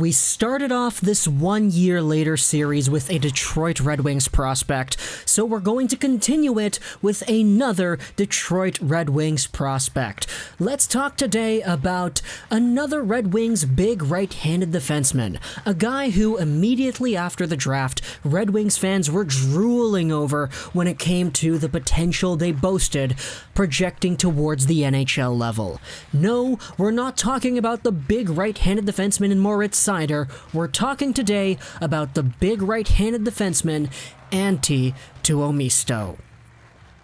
We started off this 1 year later series with a Detroit Red Wings prospect, so we're going to continue it with another Detroit Red Wings prospect. Let's talk today about another Red Wings big right-handed defenseman, a guy who immediately after the draft, Red Wings fans were drooling over when it came to the potential they boasted, projecting towards the NHL level. No, we're not talking about the big right-handed defenseman in Moritz Seider. We're talking today about the big right-handed defenseman, Antti Tuomisto.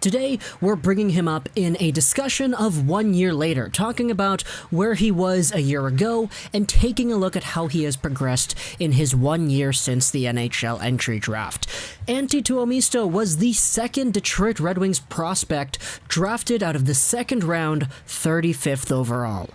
Today, we're bringing him up in a discussion of 1 year later, talking about where he was a year ago and taking a look at how he has progressed in his 1 year since the NHL Entry Draft. Antti Tuomisto was the second Detroit Red Wings prospect drafted out of the second round, 35th overall.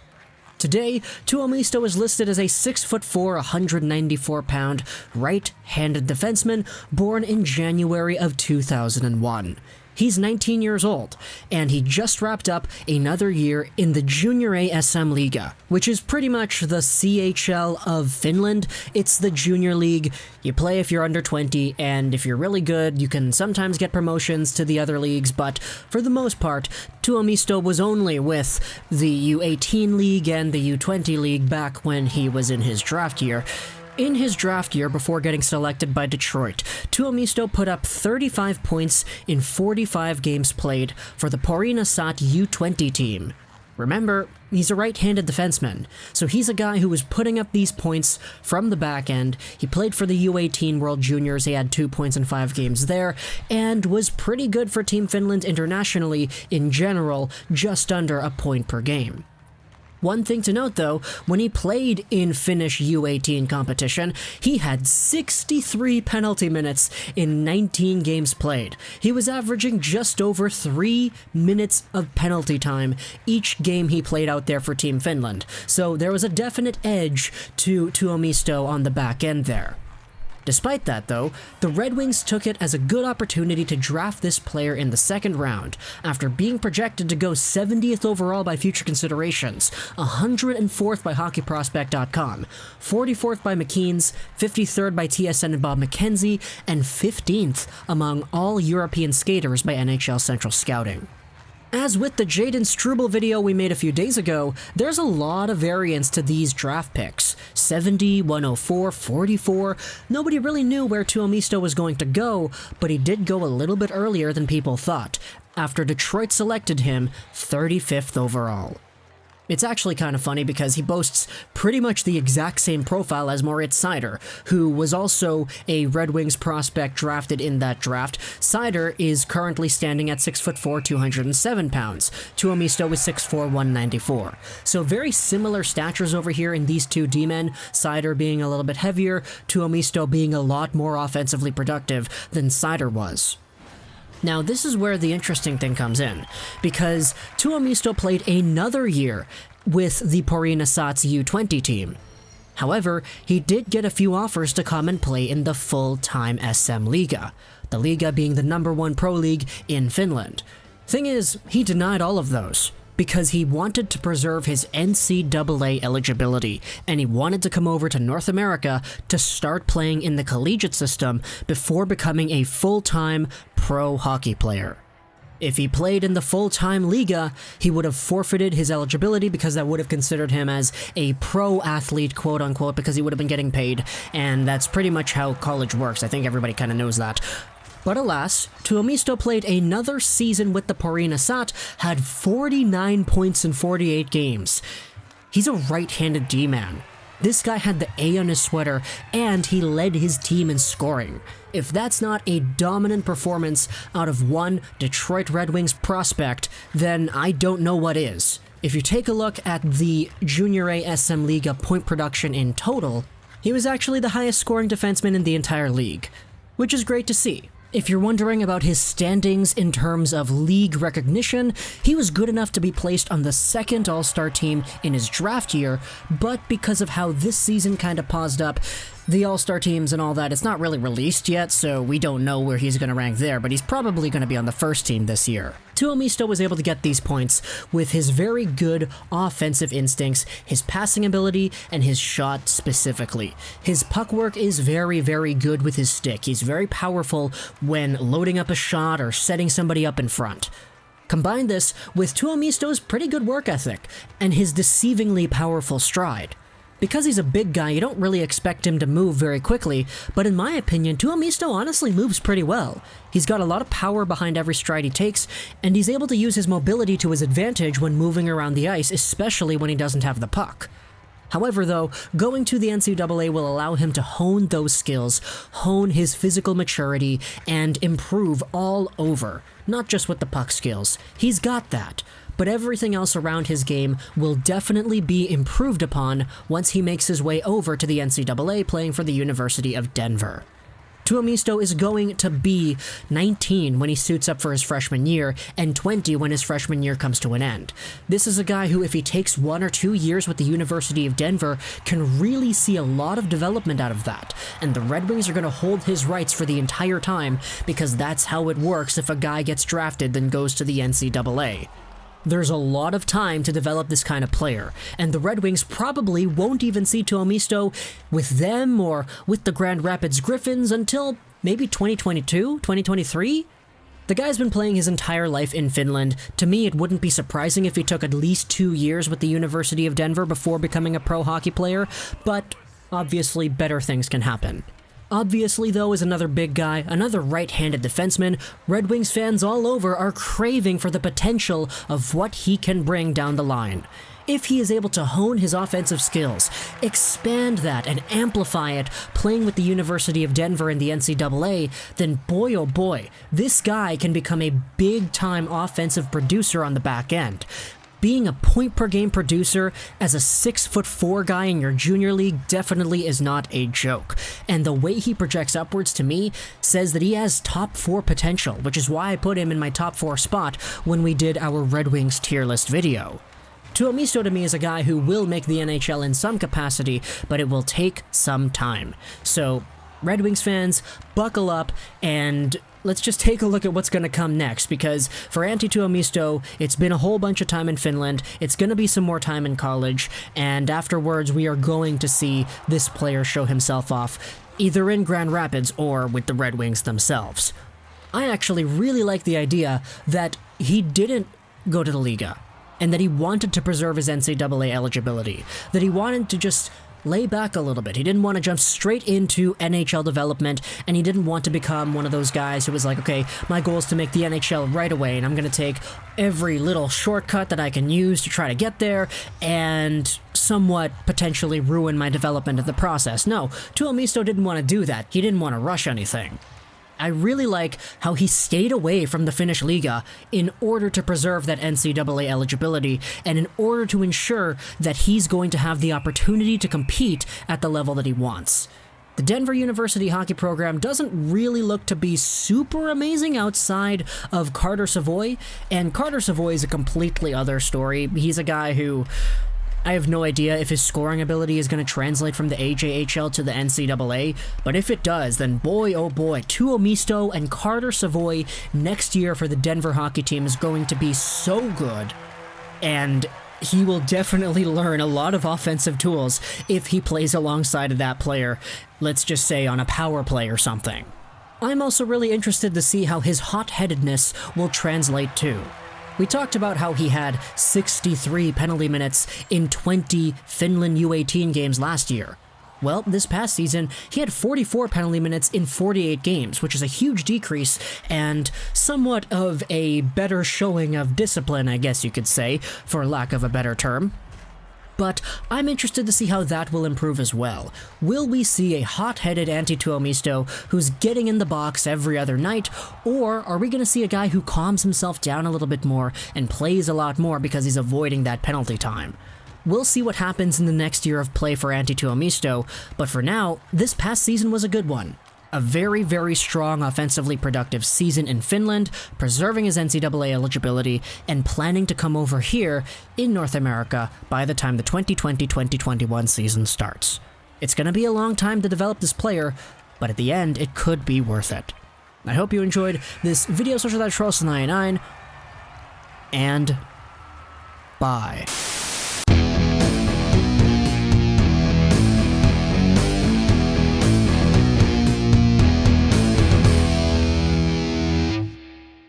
Today, Tuomisto is listed as a 6'4", 194-pound, right-handed defenseman born in January of 2001. He's 19 years old, and he just wrapped up another year in the Junior A SM-liiga, which is pretty much the CHL of Finland. It's the junior league. You play if you're under 20, and if you're really good, you can sometimes get promotions to the other leagues, but for the most part, Tuomisto was only with the U18 league and the U20 league back when he was in his draft year. In his draft year before getting selected by Detroit, Tuomisto put up 35 points in 45 games played for the Assat U20 team. Remember, he's a right-handed defenseman, so he's a guy who was putting up these points from the back end. He played for the U18 World Juniors, he had 2 points in 5 games there, and was pretty good for Team Finland internationally in general, just under a point per game. One thing to note though, when he played in Finnish U18 competition, he had 63 penalty minutes in 19 games played. He was averaging just over 3 minutes of penalty time each game he played out there for Team Finland, so there was a definite edge to Tuomisto on the back end there. Despite that, though, the Red Wings took it as a good opportunity to draft this player in the second round, after being projected to go 70th overall by future considerations, 104th by HockeyProspect.com, 44th by McKeen's, 53rd by TSN and Bob McKenzie, and 15th among all European skaters by NHL Central Scouting. As with the Jaden Struble video we made a few days ago, there's a lot of variance to these draft picks. 70, 104, 44, nobody really knew where Tuomisto was going to go, but he did go a little bit earlier than people thought, after Detroit selected him 35th overall. It's actually kind of funny because he boasts pretty much the exact same profile as Moritz Seider, who was also a Red Wings prospect drafted in that draft. Seider is currently standing at 6'4", 207 pounds. Tuomisto is 6'4", 194. So very similar statures over here in these two D-men, Seider being a little bit heavier, Tuomisto being a lot more offensively productive than Seider was. Now, this is where the interesting thing comes in, because Tuomisto played another year with the Assat's U20 team. However, he did get a few offers to come and play in the full-time SM-liiga, the liga being the #1 pro league in Finland. Thing is, he denied all of those, because he wanted to preserve his NCAA eligibility, and he wanted to come over to North America to start playing in the collegiate system before becoming a full-time pro hockey player. If he played in the full-time liga, he would have forfeited his eligibility because that would have considered him as a pro athlete, quote-unquote, because he would have been getting paid, and that's pretty much how college works. I think everybody kind of knows that. But alas, Tuomisto played another season with the Assat, had 49 points in 48 games. He's a right-handed D-man. This guy had the A on his sweater, and he led his team in scoring. If that's not a dominant performance out of one Detroit Red Wings prospect, then I don't know what is. If you take a look at the Junior A SM-liiga point production in total, he was actually the highest scoring defenseman in the entire league, which is great to see. If you're wondering about his standings in terms of league recognition, he was good enough to be placed on the second All-Star team in his draft year, but because of how this season kind of paused up, The All-Star teams and all that, it's not really released yet, so we don't know where he's going to rank there, but he's probably going to be on the first team this year. Tuomisto was able to get these points with his very good offensive instincts, his passing ability, and his shot specifically. His puck work is very, very good with his stick. He's very powerful when loading up a shot or setting somebody up in front. Combine this with Tuomisto's pretty good work ethic and his deceivingly powerful stride. Because he's a big guy, you don't really expect him to move very quickly, but in my opinion, Tuomisto honestly moves pretty well. He's got a lot of power behind every stride he takes, and he's able to use his mobility to his advantage when moving around the ice, especially when he doesn't have the puck. However, though, going to the NCAA will allow him to hone those skills, hone his physical maturity, and improve all over, not just with the puck skills. He's got that. But everything else around his game will definitely be improved upon once he makes his way over to the NCAA playing for the University of Denver. Tuomisto is going to be 19 when he suits up for his freshman year, and 20 when his freshman year comes to an end. This is a guy who, if he takes 1 or 2 years with the University of Denver, can really see a lot of development out of that, and the Red Wings are going to hold his rights for the entire time, because that's how it works if a guy gets drafted then goes to the NCAA. There's a lot of time to develop this kind of player, and the Red Wings probably won't even see Tuomisto with them or with the Grand Rapids Griffins until maybe 2022, 2023? The guy's been playing his entire life in Finland. To me, it wouldn't be surprising if he took at least 2 years with the University of Denver before becoming a pro hockey player, but obviously better things can happen. Obviously, though, is another big guy, another right-handed defenseman. Red Wings fans all over are craving for the potential of what he can bring down the line. If he is able to hone his offensive skills, expand that, and amplify it playing with the University of Denver and the NCAA, then boy oh boy, this guy can become a big-time offensive producer on the back end. Being a point-per-game producer as a 6'4" guy in your junior league definitely is not a joke, and the way he projects upwards to me says that he has top 4 potential, which is why I put him in my top 4 spot when we did our Red Wings tier list video. Tuomisto to me is a guy who will make the NHL in some capacity, but it will take some time. So, Red Wings fans, buckle up and let's just take a look at what's going to come next, because for Antti Tuomisto, it's been a whole bunch of time in Finland, it's going to be some more time in college, and afterwards we are going to see this player show himself off, either in Grand Rapids or with the Red Wings themselves. I actually really like the idea that he didn't go to the Liga, and that he wanted to preserve his NCAA eligibility, that he wanted to just lay back a little bit. He didn't want to jump straight into NHL development, and he didn't want to become one of those guys who was like, okay, my goal is to make the NHL right away, and I'm going to take every little shortcut that I can use to try to get there, and somewhat potentially ruin my development in the process. No, Tuomisto didn't want to do that. He didn't want to rush anything. I really like how he stayed away from the Finnish Liga in order to preserve that NCAA eligibility and in order to ensure that he's going to have the opportunity to compete at the level that he wants. The Denver University hockey program doesn't really look to be super amazing outside of Carter Savoy, and Carter Savoy is a completely other story. He's a guy who I have no idea if his scoring ability is going to translate from the AJHL to the NCAA, but if it does, then boy oh boy, Tuomisto and Carter Savoy next year for the Denver hockey team is going to be so good, and he will definitely learn a lot of offensive tools if he plays alongside of that player, let's just say on a power play or something. I'm also really interested to see how his hot-headedness will translate too. We talked about how he had 63 penalty minutes in 20 Finland U18 games last year. Well, this past season, he had 44 penalty minutes in 48 games, which is a huge decrease and somewhat of a better showing of discipline, I guess you could say, for lack of a better term. But I'm interested to see how that will improve as well. Will we see a hot-headed Antti Tuomisto who's getting in the box every other night, or are we going to see a guy who calms himself down a little bit more and plays a lot more because he's avoiding that penalty time? We'll see what happens in the next year of play for Antti Tuomisto, but for now, this past season was a good one. A very, very strong offensively productive season in Finland, preserving his NCAA eligibility, and planning to come over here in North America by the time the 2020-2021 season starts. It's going to be a long time to develop this player, but at the end, it could be worth it. I hope you enjoyed this video. Social that Charles 99, and bye.